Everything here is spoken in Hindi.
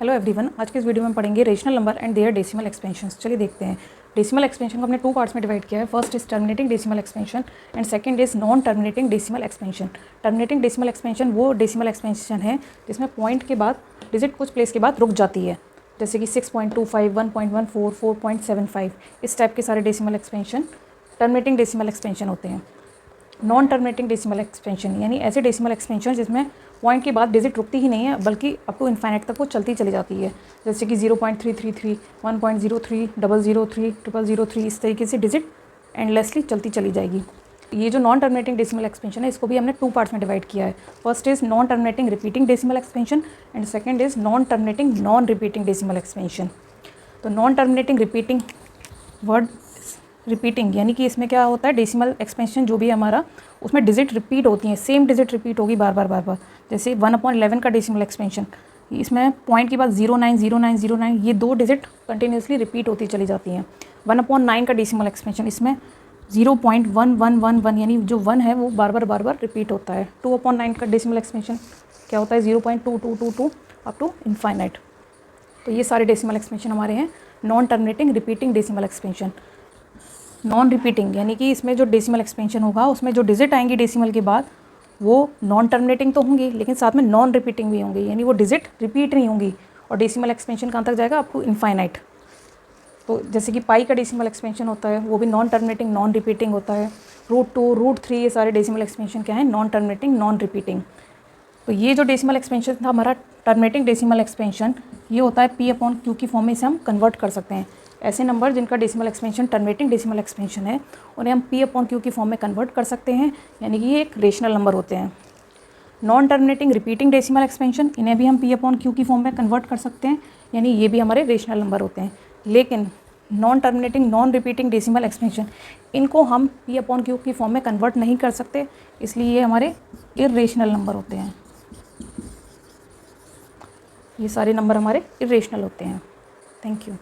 हेलो एवरीवन, आज के इस वीडियो में हम पढ़ेंगे rational number and their decimal expansions. चलिए देखते हैं। डेसिमल एक्सपेंशन को हमने टू पार्ट्स में डिवाइड किया है। First is terminating decimal expansion and second is non terminating decimal expansion. Terminating decimal expansion वो डेसिमल एक्सपेंशन है जिसमें पॉइंट के बाद डिजिट कुछ प्लेस के बाद रुक जाती है, जैसे कि 6.25, 1.14, 4.75। इस टाइप के सारे decimal expansion terminating decimal expansion होते हैं। नॉन टर्मिनेटिंग डेसिमल एक्सपेंशन यानी ऐसे डेसिमल एक्सपेंशन जिसमें पॉइंट के बाद डिजिट रुकती ही नहीं है बल्कि अप टू इन्फाइनाइट तक वो चलती चली जाती है, जैसे कि 0.333, 1.03, 003, 0003। इस तरीके से डिजिट एंडलेसली चलती चली जाएगी। ये जो नॉन टर्मिनेटिंग डेसिमल एक्सपेंशन है इसको भी हमने टू पार्ट्स में डिवाइड किया है। First is non terminating repeating decimal expansion and second is non terminating non repeating decimal expansion. तो non terminating repeating word repeating यानी कि इसमें क्या होता है, डेसिमल एक्सपेंशन जो भी है हमारा उसमें डिजिट रिपीट होती हैं, सेम डिजिट रिपीट होगी बार बार। जैसे 1/11 का डेसिमल एक्सपेंशन, इसमें पॉइंट के बाद 09, 09, 09 ये दो डिजिट कंटिन्यूसली रिपीट होती चली जाती हैं। 1/9 का डेसिमल एक्सपेंशन, इसमें 0.1111 यानी जो 1 है वो बार बार रिपीट होता है। 2/9 का डेसिमल एक्सपेंशन क्या होता है, 0.2222 अप टू इनफाइनाइट। तो ये सारे डेसिमल एक्सपेंशन हमारे हैं non terminating repeating decimal expansion. Non repeating यानी कि इसमें जो डेसिमल एक्सपेंशन होगा उसमें जो डिजिट आएंगी डेसिमल के बाद वो नॉन टर्मिनेटिंग तो होंगी लेकिन साथ में नॉन रिपीटिंग भी होंगी, यानी वो डिजिट रिपीट नहीं होंगी। और डेसिमल एक्सपेंशन कहाँ तक जाएगा, अप टू इनफाइनाइट। तो जैसे कि पाई का डेसिमल एक्सपेंशन होता है वो भी नॉन टर्मिनेटिंग नॉन रिपीटिंग होता है। √2, √3 ये सारे डेसिमल एक्सपेंशन क्या है, नॉन टर्मिनेटिंग नॉन रिपीटिंग। तो ये जो डेसिमल एक्सपेंशन था हमारा टर्मिनेटिंग डेसिमल एक्सपेंशन, ये होता है P/Q की फॉर्म में इसे हम कन्वर्ट कर सकते हैं। ऐसे नंबर जिनका decimal expansion terminating decimal expansion है उन्हें हम P/Q की फॉर्म में कन्वर्ट कर सकते हैं, यानी कि ये एक रेशनल नंबर होते हैं। Non terminating repeating decimal expansion, इन्हें भी हम P/Q की फॉर्म में कन्वर्ट कर सकते हैं, यानी ये भी हमारे रेशनल नंबर होते हैं। लेकिन non terminating non repeating decimal expansion, इनको हम P/Q की फॉर्म में कन्वर्ट नहीं कर सकते, इसलिए ये हमारे इर्रेशनल नंबर होते हैं। ये सारे नंबर हमारे इर्रेशनल होते हैं। Thank you.